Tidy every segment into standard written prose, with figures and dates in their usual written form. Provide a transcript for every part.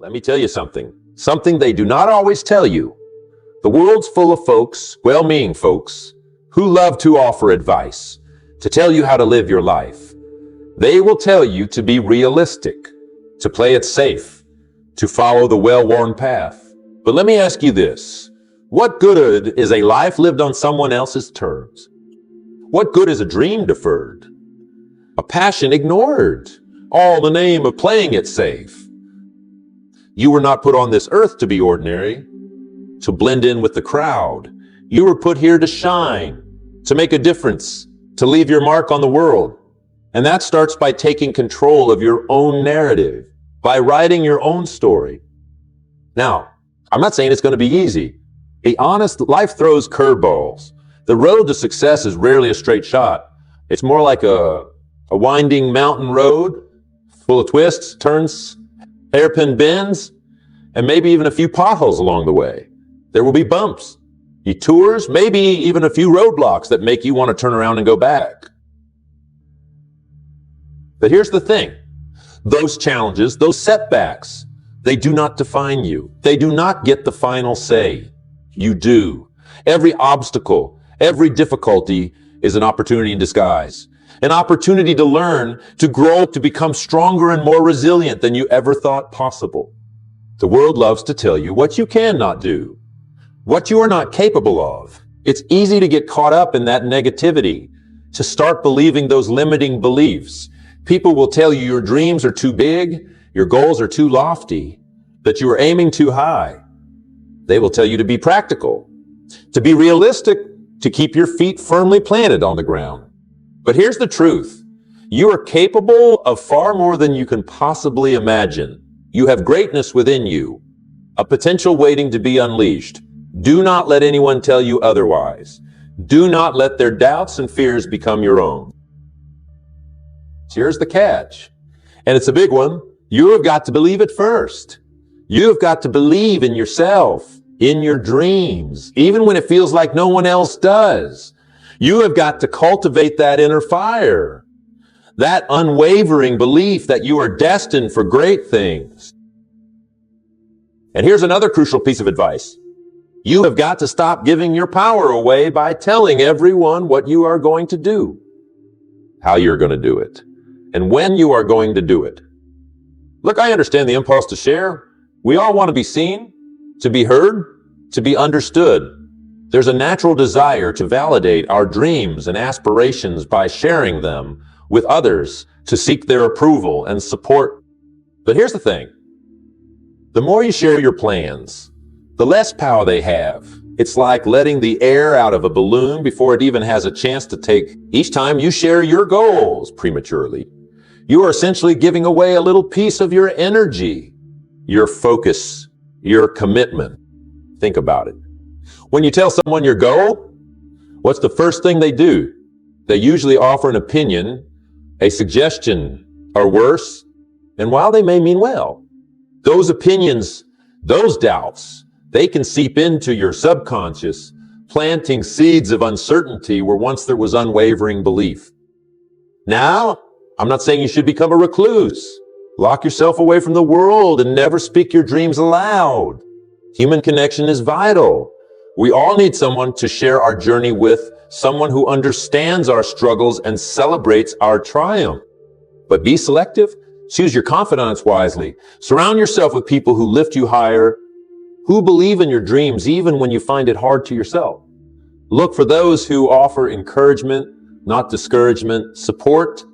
Let me tell you something they do not always tell you. The world's full of folks, well-meaning folks, who love to offer advice, to tell you how to live your life. They will tell you to be realistic, to play it safe, to follow the well-worn path. But let me ask you this. What good is a life lived on someone else's terms? What good is a dream deferred? A passion ignored, all in the name of playing it safe. You were not put on this earth to be ordinary, to blend in with the crowd. You were put here to shine, to make a difference, to leave your mark on the world. And that starts by taking control of your own narrative, by writing your own story. Now, I'm not saying it's going to be easy. Be honest, life throws curveballs. The road to success is rarely a straight shot. It's more like a winding mountain road full of twists, turns, hairpin bends, and maybe even a few potholes along the way. There will be bumps, detours, maybe even a few roadblocks that make you want to turn around and go back. But here's the thing. Those challenges, those setbacks, they do not define you. They do not get the final say. You do. Every obstacle, every difficulty is an opportunity in disguise. An opportunity to learn, to grow, to become stronger and more resilient than you ever thought possible. The world loves to tell you what you cannot do, what you are not capable of. It's easy to get caught up in that negativity, to start believing those limiting beliefs. People will tell you your dreams are too big, your goals are too lofty, that you are aiming too high. They will tell you to be practical, to be realistic, to keep your feet firmly planted on the ground. But here's the truth. You are capable of far more than you can possibly imagine. You have greatness within you, a potential waiting to be unleashed. Do not let anyone tell you otherwise. Do not let their doubts and fears become your own. Here's the catch, and it's a big one. You have got to believe it first. You have got to believe in yourself, in your dreams, even when it feels like no one else does. You have got to cultivate that inner fire, that unwavering belief that you are destined for great things. And here's another crucial piece of advice. You have got to stop giving your power away by telling everyone what you are going to do, how you're going to do it, and when you are going to do it. Look, I understand the impulse to share. We all want to be seen, to be heard, to be understood. There's a natural desire to validate our dreams and aspirations by sharing them with others, to seek their approval and support. But here's the thing. The more you share your plans, the less power they have. It's like letting the air out of a balloon before it even has a chance to take. Each time you share your goals prematurely, you are essentially giving away a little piece of your energy, your focus, your commitment. Think about it. When you tell someone your goal, what's the first thing they do? They usually offer an opinion, a suggestion, or worse. And while they may mean well, those opinions, those doubts, they can seep into your subconscious, planting seeds of uncertainty where once there was unwavering belief. Now, I'm not saying you should become a recluse. Lock yourself away from the world and never speak your dreams aloud. Human connection is vital. We all need someone to share our journey with, someone who understands our struggles and celebrates our triumph. But be selective. Choose your confidants wisely. Surround yourself with people who lift you higher, who believe in your dreams even when you find it hard to yourself. Look for those who offer encouragement, not discouragement, support.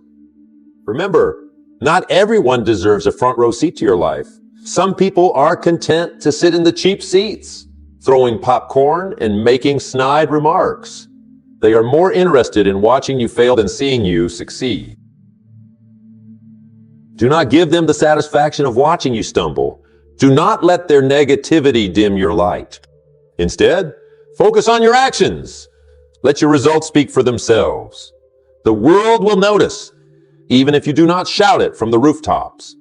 Remember, not everyone deserves a front row seat to your life. Some people are content to sit in the cheap seats, throwing popcorn and making snide remarks. They are more interested in watching you fail than seeing you succeed. Do not give them the satisfaction of watching you stumble. Do not let their negativity dim your light. Instead, focus on your actions. Let your results speak for themselves. The world will notice, even if you do not shout it from the rooftops.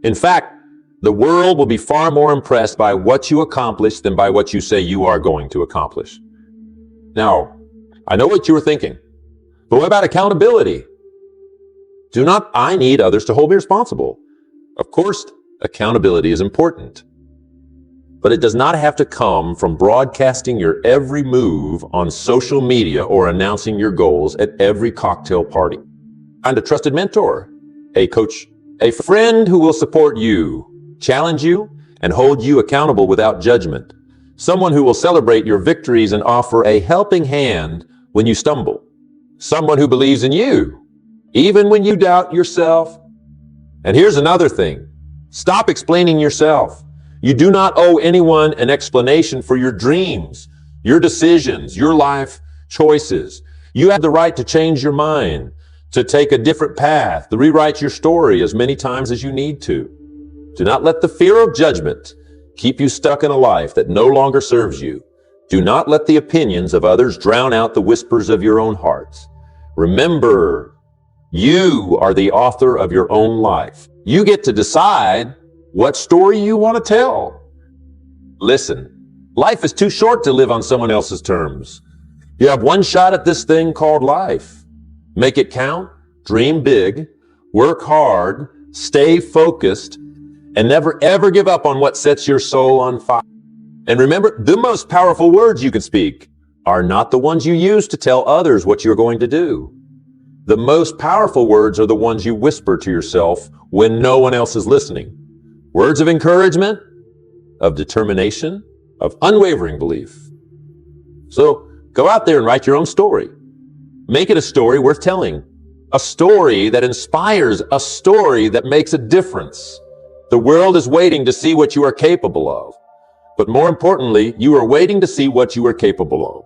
In fact, the world will be far more impressed by what you accomplish than by what you say you are going to accomplish. Now, I know what you were thinking, but what about accountability? Do not I need others to hold me responsible? Of course Accountability is important, but it does not have to come from broadcasting your every move on social media or announcing your goals at every cocktail party. Find a trusted mentor, a coach, a friend who will support you, challenge you, and hold you accountable without judgment. Someone who will celebrate your victories and offer a helping hand when you stumble. Someone who believes in you, even when you doubt yourself. And here's another thing. Stop explaining yourself. You do not owe anyone an explanation for your dreams, your decisions, your life choices. You have the right to change your mind, to take a different path, to rewrite your story as many times as you need to. Do not let the fear of judgment keep you stuck in a life that no longer serves you. Do not let the opinions of others drown out the whispers of your own hearts. Remember, you are the author of your own life. You get to decide what story you want to tell. Listen, life is too short to live on someone else's terms. You have one shot at this thing called life. Make it count, dream big, work hard, stay focused, and never ever give up on what sets your soul on fire. And remember, the most powerful words you can speak are not the ones you use to tell others what you're going to do. The most powerful words are the ones you whisper to yourself when no one else is listening. Words of encouragement, of determination, of unwavering belief. So go out there and write your own story. Make it a story worth telling. A story that inspires, a story that makes a difference. The world is waiting to see what you are capable of. But more importantly, you are waiting to see what you are capable of.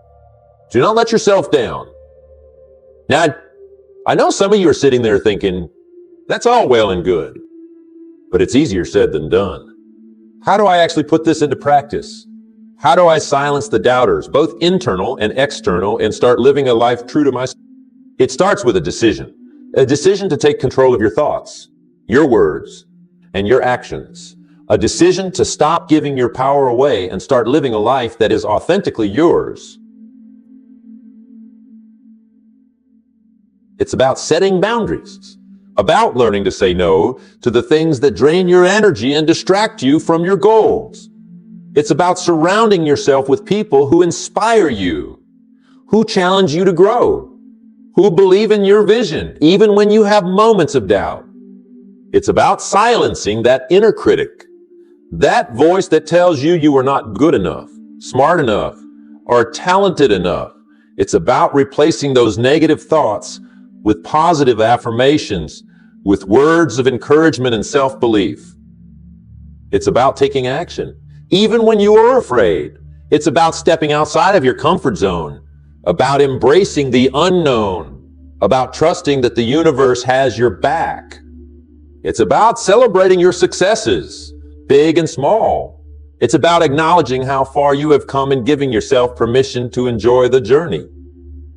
Do not let yourself down. Now, I know some of you are sitting there thinking, that's all well and good, but it's easier said than done. How do I actually put this into practice? How do I silence the doubters, both internal and external, and start living a life true to myself? It starts with a decision to take control of your thoughts, your words, and your actions. A decision to stop giving your power away and start living a life that is authentically yours. It's about setting boundaries, about learning to say no to the things that drain your energy and distract you from your goals. It's about surrounding yourself with people who inspire you, who challenge you to grow, who believe in your vision, even when you have moments of doubt. It's about silencing that inner critic, that voice that tells you you are not good enough, smart enough, or talented enough. It's about replacing those negative thoughts with positive affirmations, with words of encouragement and self-belief. It's about taking action, even when you are afraid. It's about stepping outside of your comfort zone, about embracing the unknown, about trusting that the universe has your back. It's about celebrating your successes, big and small. It's about acknowledging how far you have come and giving yourself permission to enjoy the journey.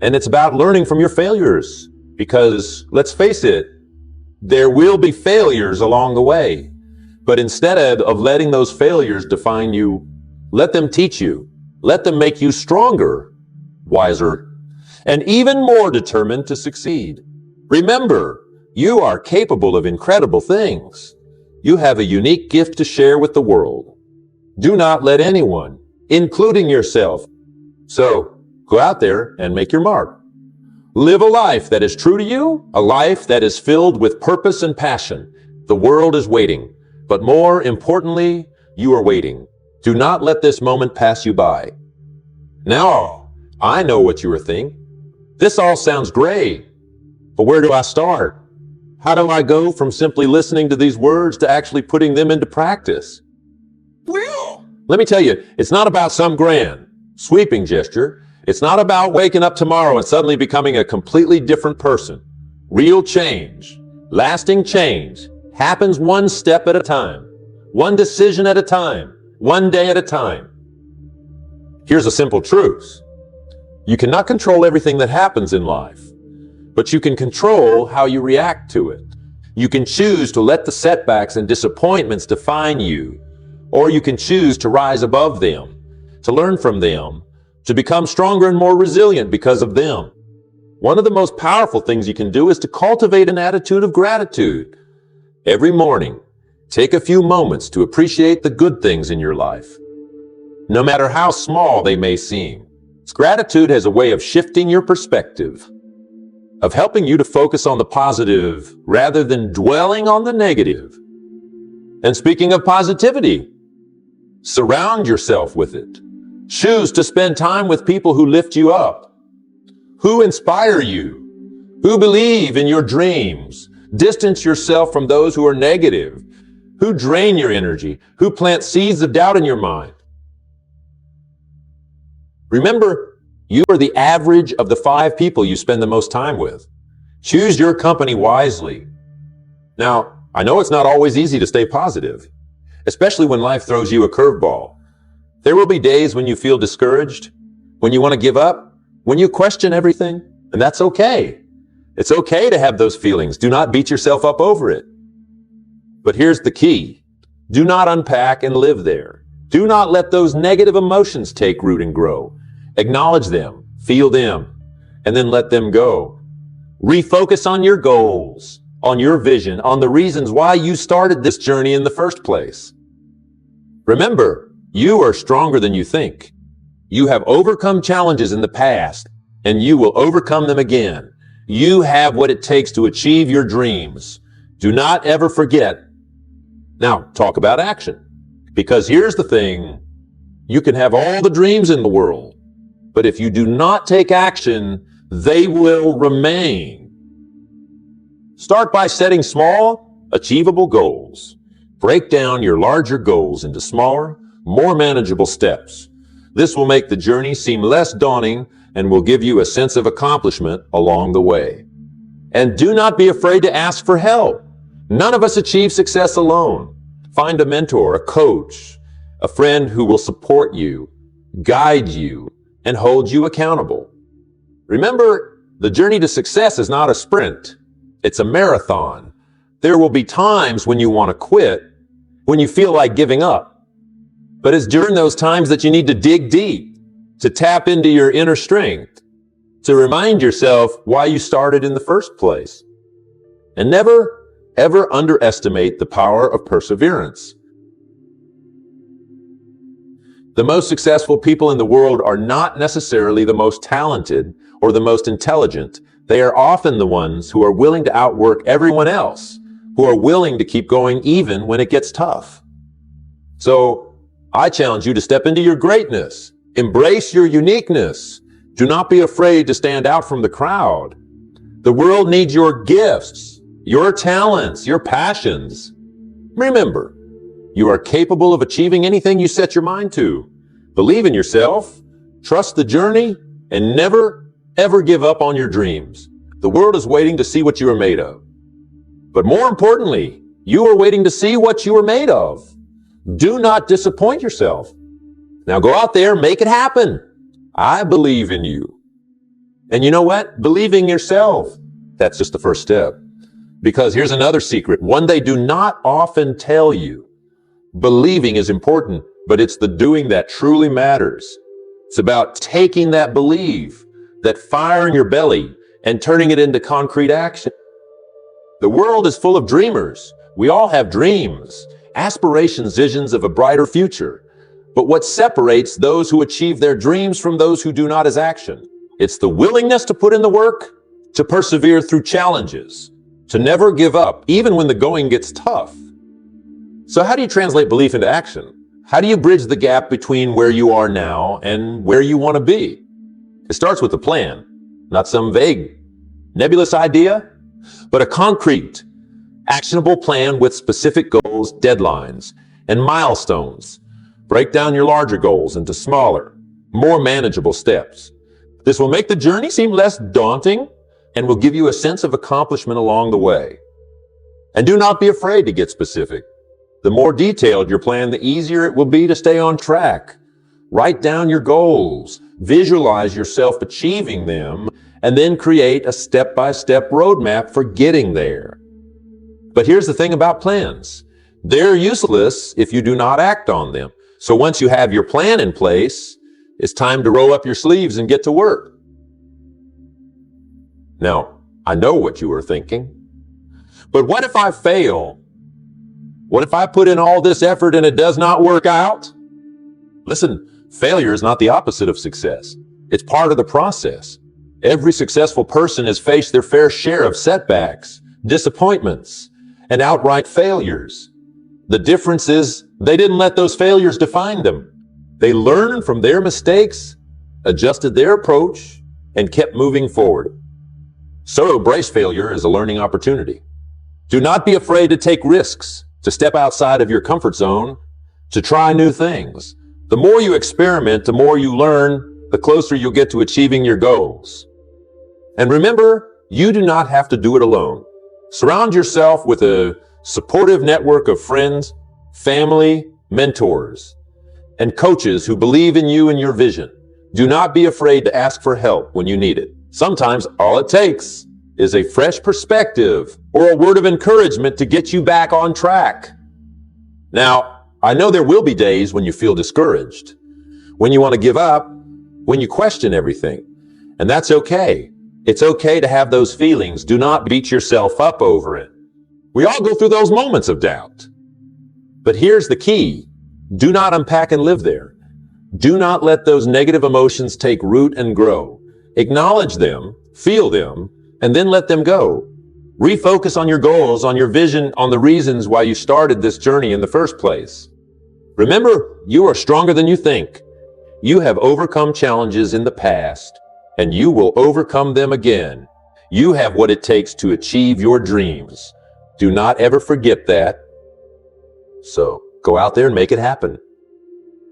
And it's about learning from your failures. Because, let's face it, there will be failures along the way. But instead of letting those failures define you, let them teach you. Let them make you stronger, wiser, and even more determined to succeed. Remember, you are capable of incredible things. You have a unique gift to share with the world. Do not let anyone, including yourself. So, go out there and make your mark. Live a life that is true to you, a life that is filled with purpose and passion. The world is waiting, but more importantly, you are waiting. Do not let this moment pass you by. Now, I know what you are thinking. This all sounds great, but where do I start? How do I go from simply listening to these words to actually putting them into practice? Well, let me tell you, it's not about some grand, sweeping gesture. It's not about waking up tomorrow and suddenly becoming a completely different person. Real change, lasting change, happens one step at a time, one decision at a time, one day at a time. Here's a simple truth. You cannot control everything that happens in life, but you can control how you react to it. You can choose to let the setbacks and disappointments define you, or you can choose to rise above them, to learn from them, to become stronger and more resilient because of them. One of the most powerful things you can do is to cultivate an attitude of gratitude. Every morning, Take a few moments to appreciate the good things in your life, no matter how small they may seem. Gratitude has a way of shifting your perspective, of helping you to focus on the positive rather than dwelling on the negative. And speaking of positivity, surround yourself with it. Choose to spend time with people who lift you up, who inspire you, who believe in your dreams. Distance yourself from those who are negative, who drain your energy, who plant seeds of doubt in your mind. Remember, you are the average of the 5 people you spend the most time with. Choose your company wisely. Now, I know it's not always easy to stay positive, especially when life throws you a curveball. There will be days when you feel discouraged, when you want to give up, when you question everything, and that's okay. It's okay to have those feelings. Do not beat yourself up over it. But here's the key. Do not unpack and live there. Do not let those negative emotions take root and grow. Acknowledge them, feel them, and then let them go. Refocus on your goals, on your vision, on the reasons why you started this journey in the first place. Remember, you are stronger than you think. You have overcome challenges in the past, and you will overcome them again. You have what it takes to achieve your dreams. Do not ever forget. Now, talk about action. Because here's the thing, you can have all the dreams in the world, but if you do not take action, they will remain. Start by setting small, achievable goals. Break down your larger goals into smaller, more manageable steps. This will make the journey seem less daunting and will give you a sense of accomplishment along the way. And do not be afraid to ask for help. None of us achieve success alone. Find a mentor, a coach, a friend who will support you, guide you, and hold you accountable. Remember, the journey to success is not a sprint. It's a marathon. There will be times when you want to quit, when you feel like giving up. But it's during those times that you need to dig deep, to tap into your inner strength, to remind yourself why you started in the first place. And never, ever underestimate the power of perseverance. The most successful people in the world are not necessarily the most talented or the most intelligent. They are often the ones who are willing to outwork everyone else, who are willing to keep going even when it gets tough. So, I challenge you to step into your greatness. Embrace your uniqueness. Do not be afraid to stand out from the crowd. The world needs your gifts, your talents, your passions. Remember, you are capable of achieving anything you set your mind to. Believe in yourself, trust the journey, and never, ever give up on your dreams. The world is waiting to see what you are made of. But more importantly, you are waiting to see what you are made of. Do not disappoint yourself. Now go out there, make it happen. I believe in you. And you know what? Believing yourself, that's just the first step. Because here's another secret, one they do not often tell you. Believing is important, but it's the doing that truly matters. It's about taking that belief, that fire in your belly, and turning it into concrete action. The world is full of dreamers. We all have dreams, aspirations, visions of a brighter future. But what separates those who achieve their dreams from those who do not is action. It's the willingness to put in the work, to persevere through challenges, to never give up, even when the going gets tough. So how do you translate belief into action? How do you bridge the gap between where you are now and where you want to be? It starts with a plan, not some vague, nebulous idea, but a concrete, actionable plan with specific goals, deadlines, and milestones. Break down your larger goals into smaller, more manageable steps. This will make the journey seem less daunting and will give you a sense of accomplishment along the way. And do not be afraid to get specific. The more detailed your plan, the easier it will be to stay on track. Write down your goals, visualize yourself achieving them, and then create a step-by-step roadmap for getting there. But here's the thing about plans. They're useless if you do not act on them. So once you have your plan in place, it's time to roll up your sleeves and get to work. Now, I know what you are thinking. But what if I fail? What if I put in all this effort and it does not work out? Listen, failure is not the opposite of success. It's part of the process. Every successful person has faced their fair share of setbacks, disappointments, and outright failures. The difference is they didn't let those failures define them. They learned from their mistakes, adjusted their approach, and kept moving forward. So embrace failure as a learning opportunity. Do not be afraid to take risks, to step outside of your comfort zone, to try new things. The more you experiment, the more you learn, the closer you'll get to achieving your goals. And remember, you do not have to do it alone. Surround yourself with a supportive network of friends, family, mentors, and coaches who believe in you and your vision. Do not be afraid to ask for help when you need it. Sometimes all it takes is a fresh perspective or a word of encouragement to get you back on track. Now, I know there will be days when you feel discouraged, when you want to give up, when you question everything, and that's okay. It's okay to have those feelings. Do not beat yourself up over it. We all go through those moments of doubt. But here's the key. Do not unpack and live there. Do not let those negative emotions take root and grow. Acknowledge them, feel them, and then let them go. Refocus on your goals, on your vision, on the reasons why you started this journey in the first place. Remember, you are stronger than you think. You have overcome challenges in the past, and you will overcome them again. You have what it takes to achieve your dreams. Do not ever forget that. So go out there and make it happen.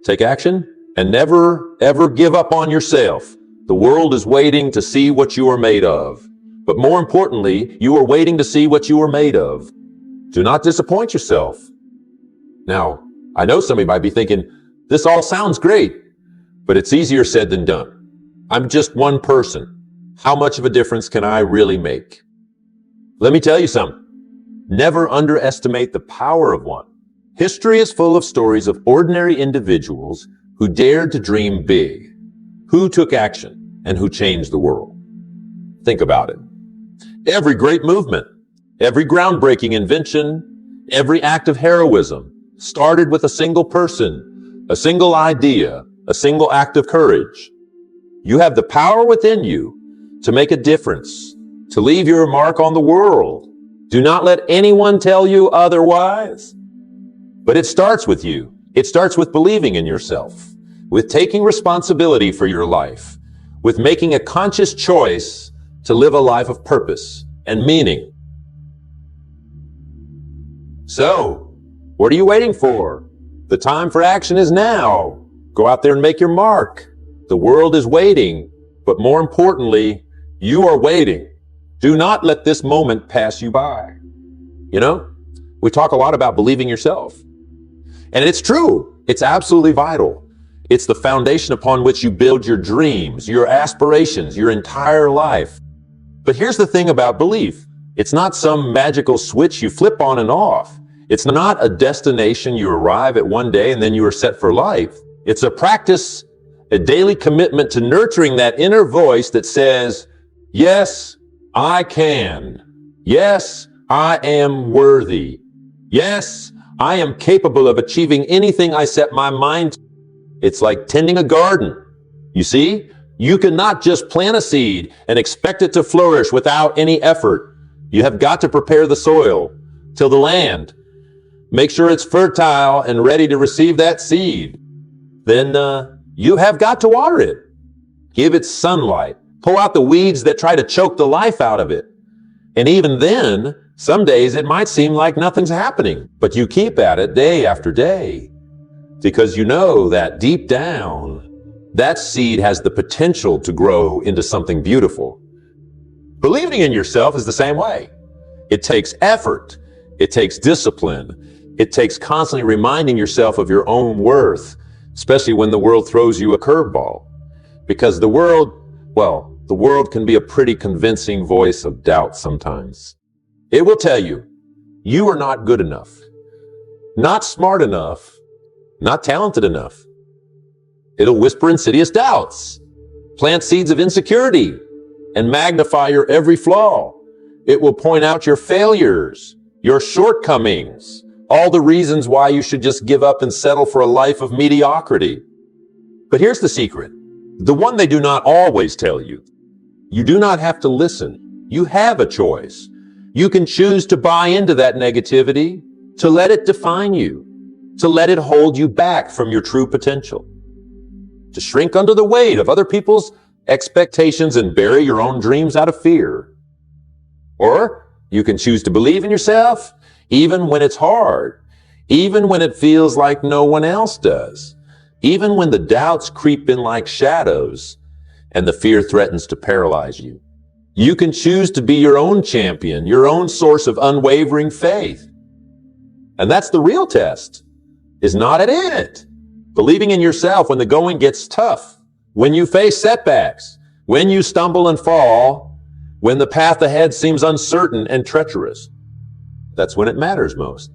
Take action and never, ever give up on yourself. The world is waiting to see what you are made of. But more importantly, you are waiting to see what you are made of. Do not disappoint yourself. Now, I know somebody might be thinking, this all sounds great, but it's easier said than done. I'm just one person. How much of a difference can I really make? Let me tell you something. Never underestimate the power of one. History is full of stories of ordinary individuals who dared to dream big, who took action, and who changed the world. Think about it. Every great movement, every groundbreaking invention, every act of heroism started with a single person, a single idea, a single act of courage. You have the power within you to make a difference, to leave your mark on the world. Do not let anyone tell you otherwise. But it starts with you. It starts with believing in yourself, with taking responsibility for your life, with making a conscious choice to live a life of purpose and meaning. So, what are you waiting for? The time for action is now. Go out there and make your mark. The world is waiting, but more importantly, you are waiting. Do not let this moment pass you by. You know, we talk a lot about believing yourself. And it's true. It's absolutely vital. It's the foundation upon which you build your dreams, your aspirations, your entire life. But here's the thing about belief. It's not some magical switch you flip on and off. It's not a destination you arrive at one day and then you are set for life. It's a practice, a daily commitment to nurturing that inner voice that says, yes, I can. Yes, I am worthy. Yes, I am capable of achieving anything I set my mind to. It's like tending a garden. You see, you cannot just plant a seed and expect it to flourish without any effort. You have got to prepare the soil, till the land. Make sure it's fertile and ready to receive that seed. Then you have got to water it. Give it sunlight. Pull out the weeds that try to choke the life out of it. And even then, some days it might seem like nothing's happening, but you keep at it day after day. Because you know that deep down, that seed has the potential to grow into something beautiful. Believing in yourself is the same way. It takes effort. It takes discipline. It takes constantly reminding yourself of your own worth, especially when the world throws you a curveball. Because the world can be a pretty convincing voice of doubt sometimes. It will tell you, you are not good enough, not smart enough, not talented enough. It'll whisper insidious doubts, plant seeds of insecurity, and magnify your every flaw. It will point out your failures, your shortcomings, all the reasons why you should just give up and settle for a life of mediocrity. But here's the secret, the one they do not always tell you. You do not have to listen. You have a choice. You can choose to buy into that negativity, to let it define you, to let it hold you back from your true potential, to shrink under the weight of other people's expectations and bury your own dreams out of fear. Or you can choose to believe in yourself, even when it's hard, even when it feels like no one else does, even when the doubts creep in like shadows and the fear threatens to paralyze you. You can choose to be your own champion, your own source of unwavering faith. And that's the real test, is not at it. Believing in yourself when the going gets tough, when you face setbacks, when you stumble and fall, when the path ahead seems uncertain and treacherous. That's when it matters most,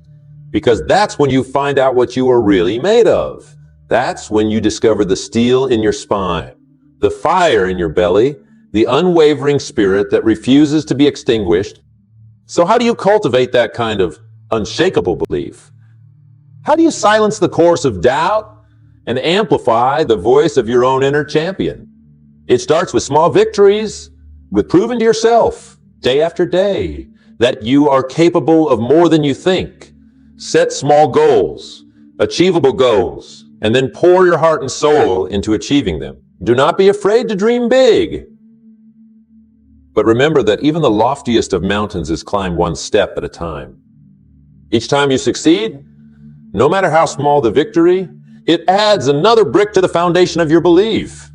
because that's when you find out what you are really made of. That's when you discover the steel in your spine, the fire in your belly, the unwavering spirit that refuses to be extinguished. So how do you cultivate that kind of unshakable belief? How do you silence the chorus of doubt and amplify the voice of your own inner champion? It starts with small victories, with proving to yourself day after day that you are capable of more than you think. Set small goals, achievable goals, and then pour your heart and soul into achieving them. Do not be afraid to dream big. But remember that even the loftiest of mountains is climbed one step at a time. Each time you succeed, no matter how small the victory, it adds another brick to the foundation of your belief.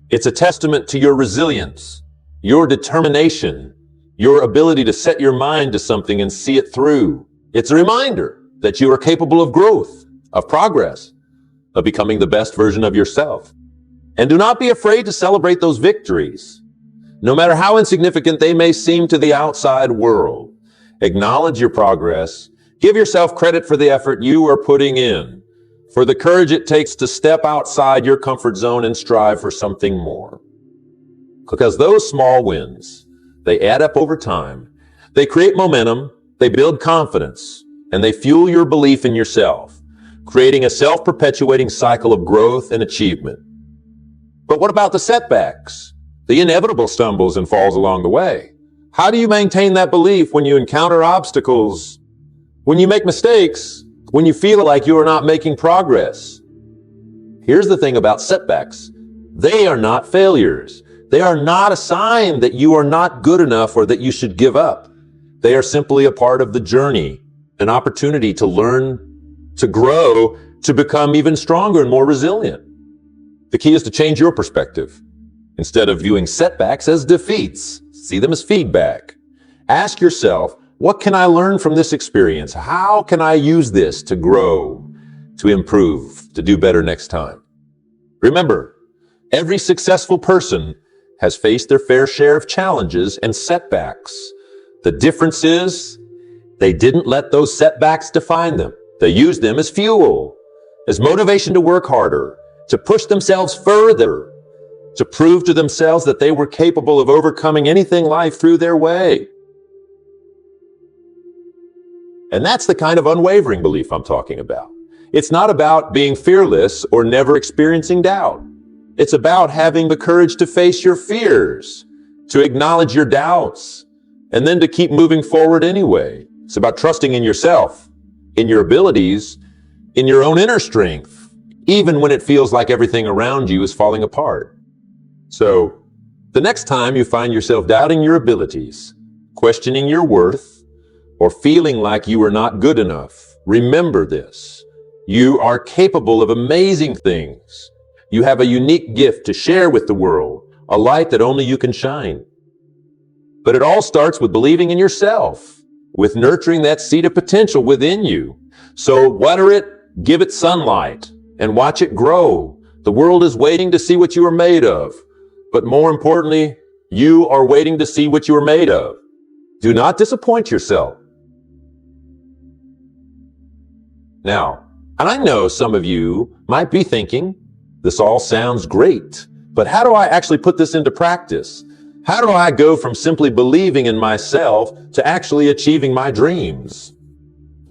It's a testament to your resilience, your determination, your ability to set your mind to something and see it through. It's a reminder that you are capable of growth, of progress, of becoming the best version of yourself. And do not be afraid to celebrate those victories, no matter how insignificant they may seem to the outside world. Acknowledge your progress. Give yourself credit for the effort you are putting in, for the courage it takes to step outside your comfort zone and strive for something more. Because those small wins, they add up over time. They create momentum, they build confidence, and they fuel your belief in yourself, creating a self-perpetuating cycle of growth and achievement. But what about the setbacks, the inevitable stumbles and falls along the way? How do you maintain that belief when you encounter obstacles, when you make mistakes, when you feel like you are not making progress? Here's the thing about setbacks. They are not failures. They are not a sign that you are not good enough or that you should give up. They are simply a part of the journey, an opportunity to learn, to grow, to become even stronger and more resilient. The key is to change your perspective. Instead of viewing setbacks as defeats, see them as feedback. Ask yourself, what can I learn from this experience? How can I use this to grow, to improve, to do better next time? Remember, every successful person has faced their fair share of challenges and setbacks. The difference is they didn't let those setbacks define them. They used them as fuel, as motivation to work harder, to push themselves further, to prove to themselves that they were capable of overcoming anything life threw their way. And that's the kind of unwavering belief I'm talking about. It's not about being fearless or never experiencing doubt. It's about having the courage to face your fears, to acknowledge your doubts, and then to keep moving forward anyway. It's about trusting in yourself, in your abilities, in your own inner strength, even when it feels like everything around you is falling apart. So, the next time you find yourself doubting your abilities, questioning your worth, or feeling like you are not good enough, remember this. You are capable of amazing things. You have a unique gift to share with the world, a light that only you can shine. But it all starts with believing in yourself, with nurturing that seed of potential within you. So water it, give it sunlight, and watch it grow. The world is waiting to see what you are made of. But more importantly, you are waiting to see what you are made of. Do not disappoint yourself. Now, and I know some of you might be thinking, this all sounds great, but how do I actually put this into practice? How do I go from simply believing in myself to actually achieving my dreams?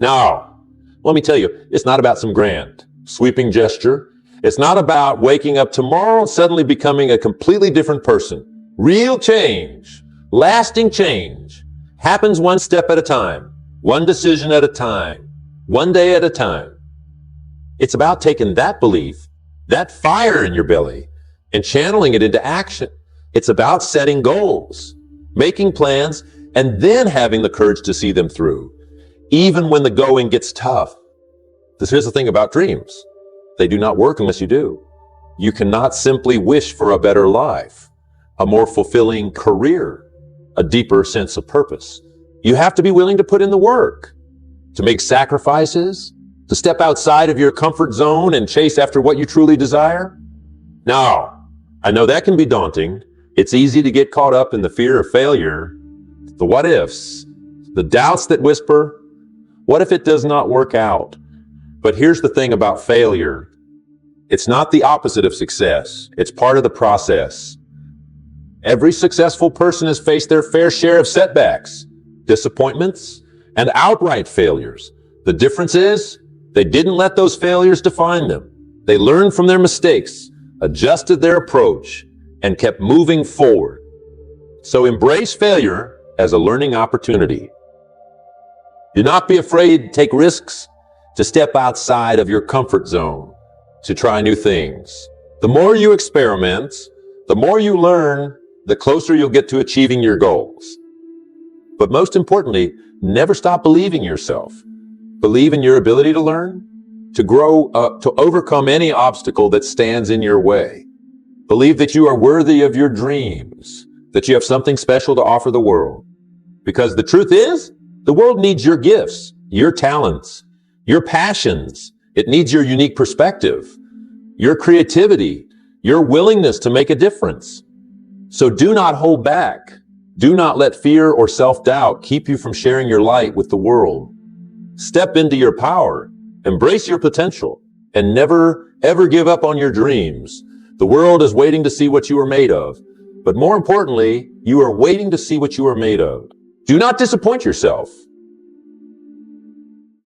Now, Let me tell you, it's not about some grand, sweeping gesture. It's not about waking up tomorrow and suddenly becoming a completely different person. Real change, lasting change, happens one step at a time, one decision at a time, one day at a time. It's about taking that belief, that fire in your belly, and channeling it into action. It's about setting goals, making plans, and then having the courage to see them through, even when the going gets tough. Here's the thing about dreams. They do not work unless you do. You cannot simply wish for a better life, a more fulfilling career, a deeper sense of purpose. You have to be willing to put in the work, to make sacrifices, to step outside of your comfort zone and chase after what you truly desire. Now, I know that can be daunting. It's easy to get caught up in the fear of failure, the what ifs, the doubts that whisper, what if it does not work out? But here's the thing about failure. It's not the opposite of success. It's part of the process. Every successful person has faced their fair share of setbacks, disappointments, and outright failures. The difference is they didn't let those failures define them. They learned from their mistakes, adjusted their approach, and kept moving forward. So embrace failure as a learning opportunity. Do not be afraid to take risks, to step outside of your comfort zone, to try new things. The more you experiment, the more you learn, the closer you'll get to achieving your goals. But most importantly, never stop believing yourself. Believe in your ability to learn, to grow up, to overcome any obstacle that stands in your way. Believe that you are worthy of your dreams, that you have something special to offer the world. Because the truth is, the world needs your gifts, your talents, your passions. It needs your unique perspective, your creativity, your willingness to make a difference. So do not hold back. Do not let fear or self-doubt keep you from sharing your light with the world. Step into your power, embrace your potential, and never, ever give up on your dreams. The world is waiting to see what you are made of. But more importantly, you are waiting to see what you are made of. Do not disappoint yourself.